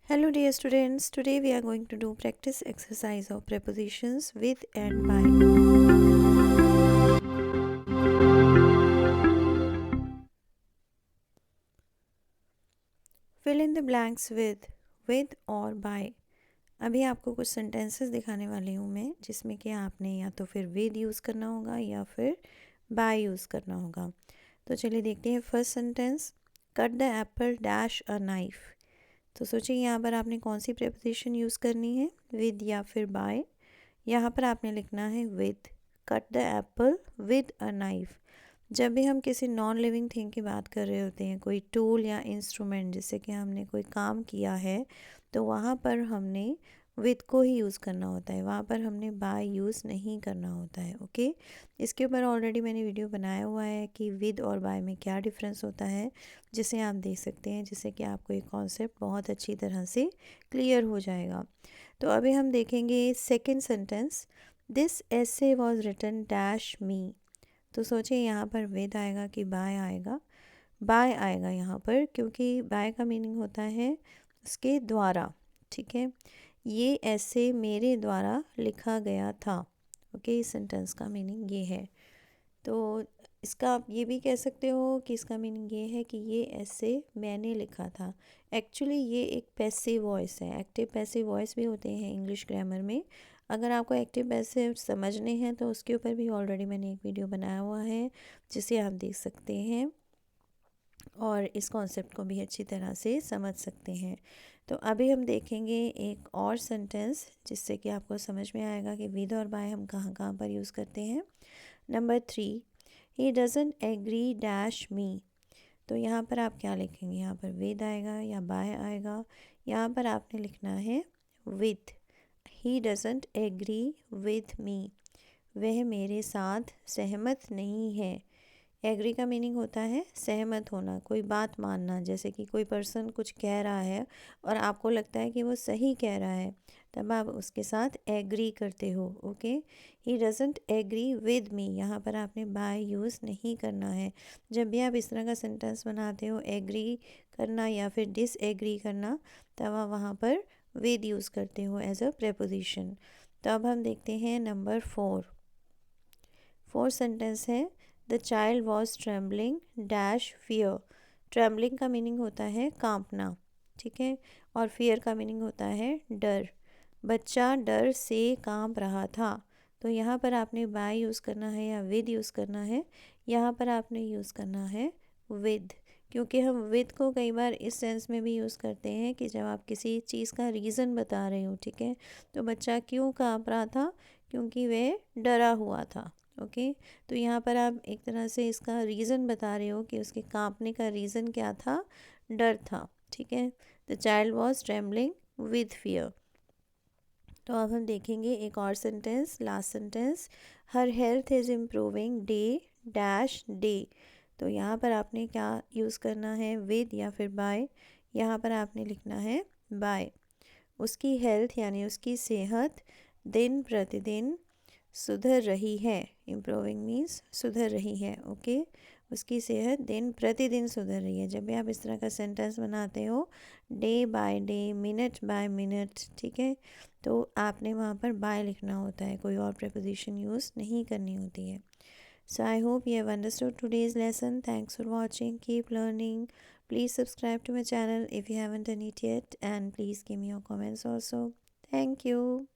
Hello dear students, today we are going to do practice exercise of prepositions with and by. Fill in the blanks with और by. अभी आपको कुछ sentences दिखाने वाली हूँ मैं जिसमें कि आपने या तो फिर with यूज़ करना होगा या फिर by यूज़ करना होगा। तो चलिए देखते हैं first sentence, cut the Apple dash a knife. तो सोचिए यहाँ पर आपने कौन सी preposition यूज़ करनी है, with या फिर by। यहाँ पर आपने लिखना है with, cut the Apple with a knife. जब भी हम किसी नॉन लिविंग थिंग की बात कर रहे होते हैं, कोई टूल या इंस्ट्रूमेंट जिससे कि हमने कोई काम किया है, तो वहाँ पर हमने विद को ही यूज़ करना होता है, वहाँ पर हमने बाय यूज़ नहीं करना होता है। ओके, इसके ऊपर ऑलरेडी मैंने वीडियो बनाया हुआ है कि विद और बाय में क्या डिफरेंस होता है, जिसे आप देख सकते हैं, जिससे कि आपको ये कॉन्सेप्ट बहुत अच्छी तरह से क्लियर हो जाएगा। तो अभी हम देखेंगे second sentence, this essay was written dash me. तो सोचिए यहाँ पर विद आएगा कि बाय आएगा। बाय आएगा यहाँ पर, क्योंकि बाय का मीनिंग होता है उसके द्वारा। ठीक है, ये ऐसे मेरे द्वारा लिखा गया था। ओके, इस सेंटेंस का मीनिंग ये है। तो इसका आप ये भी कह सकते हो कि इसका मीनिंग ये है कि ये ऐसे मैंने लिखा था। एक्चुअली ये एक पैसिव वॉइस है, एक्टिव पैसिव वॉइस भी होते हैं इंग्लिश ग्रामर में। अगर आपको एक्टिव पैसिव समझने हैं तो उसके ऊपर भी ऑलरेडी मैंने एक वीडियो बनाया हुआ है जिसे आप देख सकते हैं और इस कॉन्सेप्ट को भी अच्छी तरह से समझ सकते हैं। तो अभी हम देखेंगे एक और सेंटेंस जिससे कि आपको समझ में आएगा कि विद और बाय हम कहाँ कहाँ पर यूज़ करते हैं। Number 3, he doesn't agree dash me. तो यहाँ पर आप क्या लिखेंगे, यहाँ पर विद आएगा या बाय आएगा। यहाँ पर आपने लिखना है with. He doesn't agree with me, वह मेरे साथ सहमत नहीं है। एग्री का मीनिंग होता है सहमत होना, कोई बात मानना। जैसे कि कोई पर्सन कुछ कह रहा है और आपको लगता है कि वो सही कह रहा है, तब आप उसके साथ एग्री करते हो। Okay, he doesn't agree with me, यहाँ पर आपने बाय यूज़ नहीं करना है। जब भी आप इस तरह का सेंटेंस बनाते हो, एग्री करना या फिर डिसएग्री करना, तब आप वहाँ पर विद यूज़ करते हो एज अ प्रेपोजिशन। तो अब हम देखते हैं नंबर 4। फोर्थ सेंटेंस है, the child was trembling dash fear. Trembling का मीनिंग होता है कांपना, ठीक है, और फियर का मीनिंग होता है डर। बच्चा डर से कांप रहा था। तो यहाँ पर आपने बाय यूज़ करना है या विद यूज़ करना है। यहाँ पर आपने यूज़ करना है विद, क्योंकि हम विद को कई बार इस सेंस में भी यूज़ करते हैं कि जब आप किसी चीज़ का रीज़न बता रहे हो। ठीक है, तो बच्चा क्यों कांप रहा था, क्योंकि वह डरा हुआ था। ओके, तो यहाँ पर आप एक तरह से इसका रीज़न बता रहे हो कि उसके कांपने का रीज़न क्या था, डर था। ठीक है, the child was trembling with fear. तो अब हम देखेंगे एक और sentence, last sentence, her health is improving day dash day. तो यहाँ पर आपने क्या यूज़ करना है, विद या फिर बाय। यहाँ पर आपने लिखना है बाय। उसकी हेल्थ यानी उसकी सेहत दिन प्रतिदिन सुधर रही है। इम्प्रूविंग मीन्स सुधर रही है। ओके, उसकी सेहत दिन प्रतिदिन सुधर रही है। जब भी आप इस तरह का सेंटेंस बनाते हो, day by day, minute by minute, ठीक है, तो आपने वहाँ पर बाय लिखना होता है, कोई और प्रेपोजिशन यूज़ नहीं करनी होती है। So I hope you have understood today's lesson. Thanks for watching. Keep learning. Please subscribe to my channel if you haven't done it yet, and please give me your comments also. Thank you.